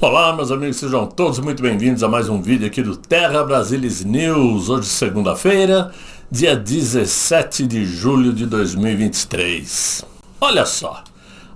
Olá, meus amigos, sejam todos muito bem-vindos a mais um vídeo aqui do Terra Brasilis News. Hoje, segunda-feira, dia 17 de julho de 2023. Olha só,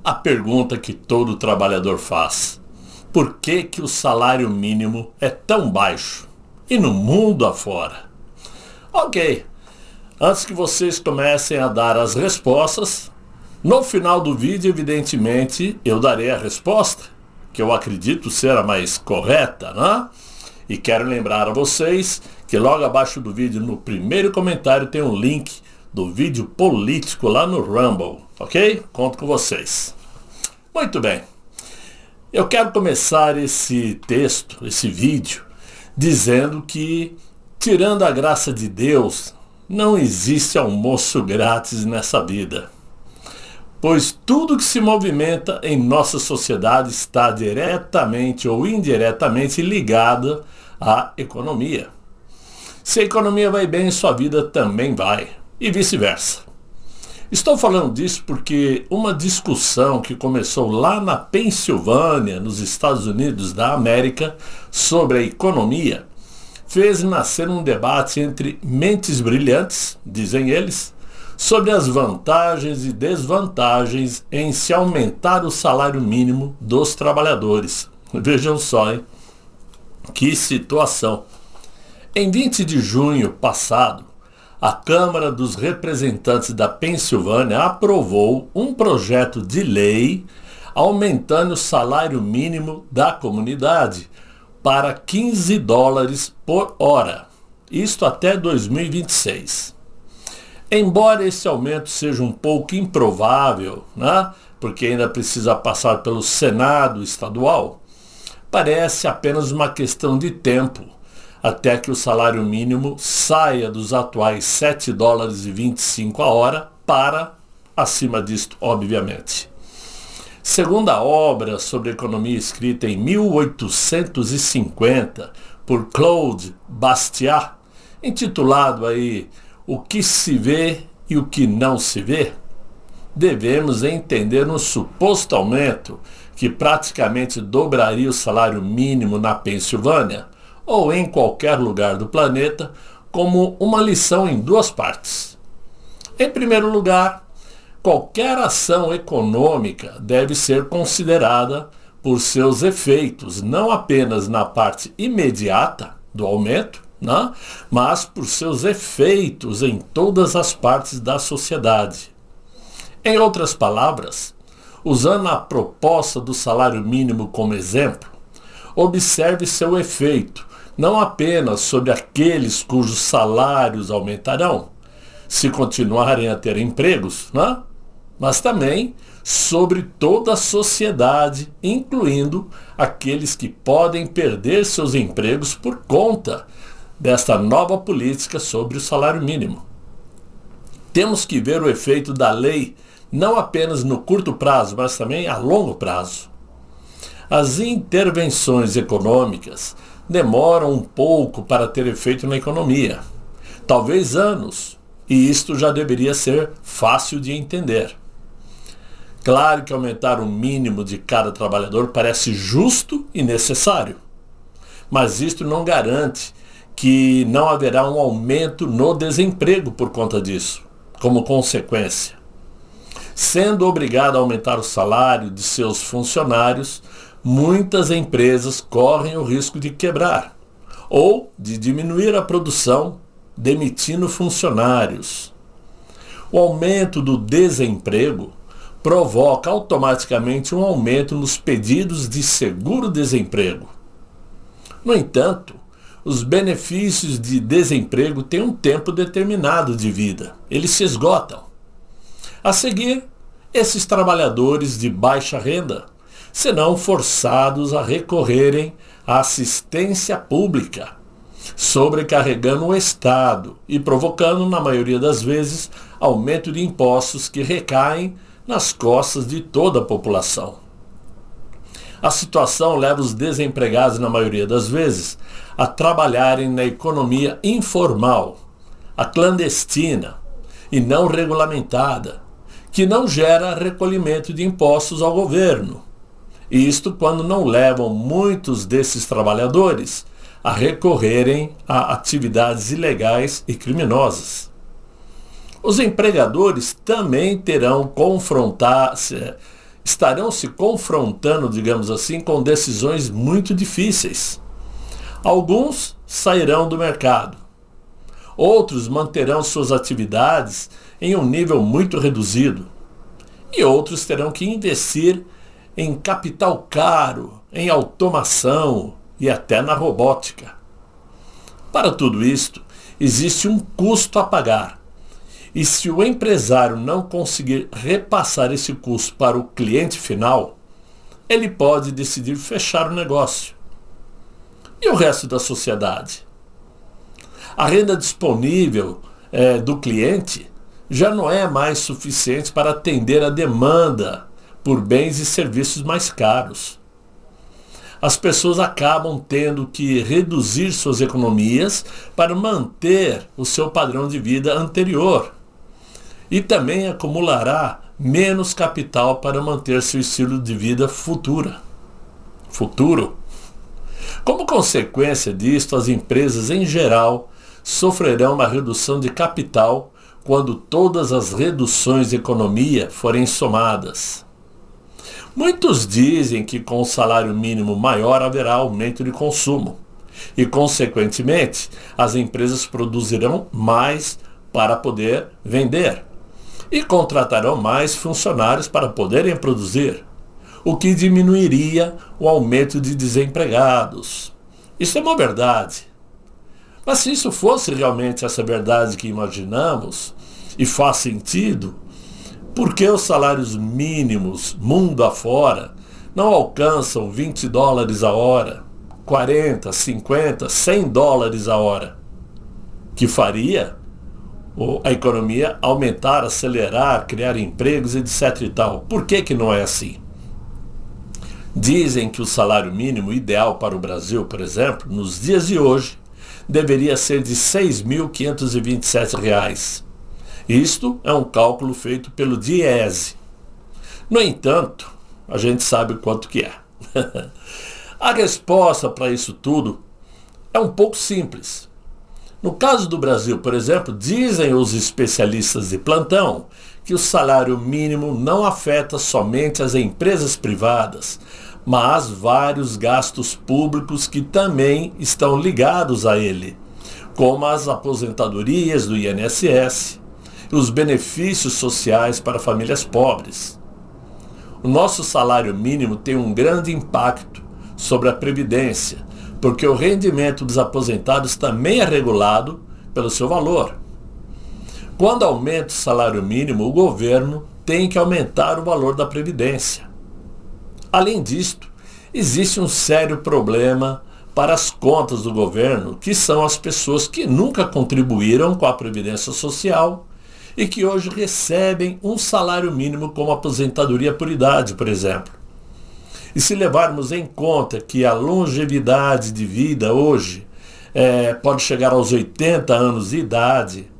a pergunta que todo trabalhador faz. Por que o salário mínimo é tão baixo? E no mundo afora? Ok, antes que vocês comecem a dar as respostas, no final do vídeo, evidentemente, eu darei a resposta, que eu acredito ser a mais correta, né? E quero lembrar a vocês que logo abaixo do vídeo, no primeiro comentário, tem um link do vídeo político lá no Rumble, ok? Conto com vocês. Muito bem. Eu quero começar esse texto, esse vídeo, dizendo que, tirando a graça de Deus, não existe almoço grátis nessa vida. Pois tudo que se movimenta em nossa sociedade está diretamente ou indiretamente ligado à economia. Se a economia vai bem, sua vida também vai, e vice-versa. Estou falando disso porque uma discussão que começou lá na Pensilvânia, nos Estados Unidos da América, sobre a economia, fez nascer um debate entre mentes brilhantes, dizem eles, sobre as vantagens e desvantagens em se aumentar o salário mínimo dos trabalhadores. Vejam só, hein? Que situação. Em 20 de junho passado, a Câmara dos Representantes da Pensilvânia aprovou um projeto de lei aumentando o salário mínimo da comunidade para $15 por hora. Isto até 2026. Embora esse aumento seja um pouco improvável, né, porque ainda precisa passar pelo Senado estadual, parece apenas uma questão de tempo até que o salário mínimo saia dos atuais $7,25 a hora para acima disto, obviamente. Segundo a obra sobre economia escrita em 1850 por Claude Bastiat, intitulado aí O que se vê e o que não se vê, devemos entender um suposto aumento que praticamente dobraria o salário mínimo na Pensilvânia ou em qualquer lugar do planeta como uma lição em duas partes. Em primeiro lugar, qualquer ação econômica deve ser considerada por seus efeitos, não apenas na parte imediata do aumento, né? Mas por seus efeitos em todas as partes da sociedade. Em outras palavras, usando a proposta do salário mínimo como exemplo, observe seu efeito, não apenas sobre aqueles cujos salários aumentarão, se continuarem a ter empregos, né? Mas também sobre toda a sociedade, incluindo aqueles que podem perder seus empregos por conta desta nova política sobre o salário mínimo. Temos que ver o efeito da lei não apenas no curto prazo, mas também a longo prazo. As intervenções econômicas demoram um pouco para ter efeito na economia, talvez anos, e isto já deveria ser fácil de entender. Claro que aumentar o mínimo de cada trabalhador parece justo e necessário, mas isto não garante que não haverá um aumento no desemprego por conta disso, como consequência. Sendo obrigado a aumentar o salário de seus funcionários, muitas empresas correm o risco de quebrar ou de diminuir a produção, demitindo funcionários. O aumento do desemprego provoca automaticamente um aumento nos pedidos de seguro-desemprego. No entanto, os benefícios de desemprego têm um tempo determinado de vida. Eles se esgotam. A seguir, esses trabalhadores de baixa renda serão forçados a recorrerem à assistência pública, sobrecarregando o Estado e provocando, na maioria das vezes, aumento de impostos que recaem nas costas de toda a população. A situação leva os desempregados, na maioria das vezes, a trabalharem na economia informal, a clandestina e não regulamentada, que não gera recolhimento de impostos ao governo Isto quando não levam muitos desses trabalhadores a recorrerem a atividades ilegais e criminosas. Os empregadores também estarão se confrontando, digamos assim, com decisões muito difíceis. Alguns sairão do mercado. Outros manterão suas atividades em um nível muito reduzido. E outros terão que investir em capital caro, em automação e até na robótica. Para tudo isto, existe um custo a pagar. E se o empresário não conseguir repassar esse custo para o cliente final, ele pode decidir fechar o negócio. E o resto da sociedade? A renda disponível do cliente já não é mais suficiente para atender a demanda por bens e serviços mais caros. As pessoas acabam tendo que reduzir suas economias para manter o seu padrão de vida anterior. E também acumulará menos capital para manter seu estilo de vida futuro. Como consequência disto, as empresas em geral sofrerão uma redução de capital quando todas as reduções de economia forem somadas. Muitos dizem que com o salário mínimo maior haverá aumento de consumo e, consequentemente, as empresas produzirão mais para poder vender e contratarão mais funcionários para poderem produzir, o que diminuiria o aumento de desempregados. Isso é uma verdade. Mas se isso fosse realmente essa verdade que imaginamos, e faz sentido, por que os salários mínimos mundo afora não alcançam $20 a hora, 40, 50, 100 dólares a hora? Que faria a economia aumentar, acelerar, criar empregos, etc. e tal. Por que não é assim? Dizem que o salário mínimo ideal para o Brasil, por exemplo, nos dias de hoje, deveria ser de R$ 6.527. Isto é um cálculo feito pelo DIEESE. No entanto, a gente sabe quanto que é. A resposta para isso tudo é um pouco simples. No caso do Brasil, por exemplo, dizem os especialistas de plantão que o salário mínimo não afeta somente as empresas privadas, mas vários gastos públicos que também estão ligados a ele, como as aposentadorias do INSS e os benefícios sociais para famílias pobres. O nosso salário mínimo tem um grande impacto sobre a Previdência, porque o rendimento dos aposentados também é regulado pelo seu valor. Quando aumenta o salário mínimo, o governo tem que aumentar o valor da Previdência. Além disto, existe um sério problema para as contas do governo, que são as pessoas que nunca contribuíram com a Previdência Social e que hoje recebem um salário mínimo como aposentadoria por idade, por exemplo. E se levarmos em conta que a longevidade de vida hoje pode chegar aos 80 anos de idade,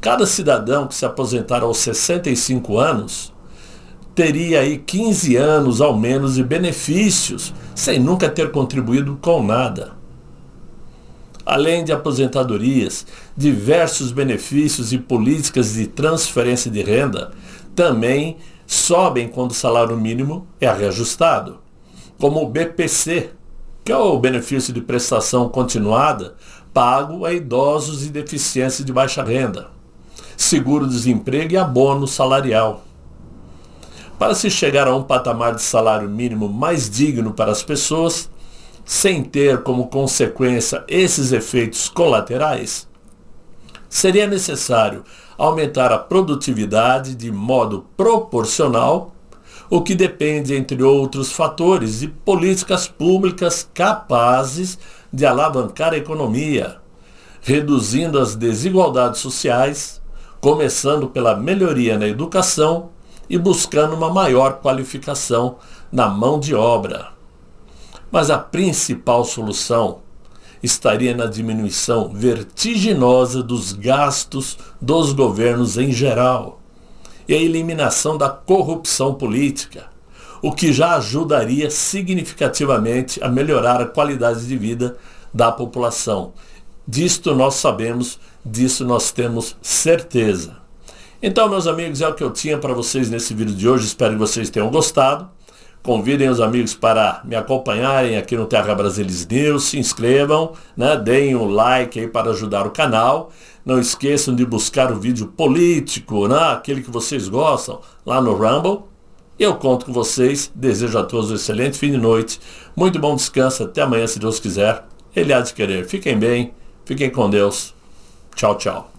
cada cidadão que se aposentar aos 65 anos teria aí 15 anos ao menos de benefícios, sem nunca ter contribuído com nada. Além de aposentadorias, diversos benefícios e políticas de transferência de renda também sobem quando o salário mínimo é reajustado, como o BPC, que é o benefício de prestação continuada pago a idosos e deficientes de baixa renda, seguro-desemprego e abono salarial. Para se chegar a um patamar de salário mínimo mais digno para as pessoas, sem ter como consequência esses efeitos colaterais, seria necessário aumentar a produtividade de modo proporcional, o que depende, entre outros fatores, de políticas públicas capazes de alavancar a economia, reduzindo as desigualdades sociais, começando pela melhoria na educação e buscando uma maior qualificação na mão de obra. Mas a principal solução estaria na diminuição vertiginosa dos gastos dos governos em geral e a eliminação da corrupção política, o que já ajudaria significativamente a melhorar a qualidade de vida da população. Disto nós sabemos, disso nós temos certeza. Então, meus amigos, é o que eu tinha para vocês nesse vídeo de hoje. Espero que vocês tenham gostado. Convidem os amigos para me acompanharem aqui no Terra Brasilis News. Se inscrevam, né? Deem um like aí para ajudar o canal. Não esqueçam de buscar o vídeo político, né? Aquele que vocês gostam, lá no Rumble. Eu conto com vocês. Desejo a todos um excelente fim de noite. Muito bom descanso. Até amanhã, se Deus quiser. Ele há de querer. Fiquem bem. Fiquem com Deus. Tchau, tchau.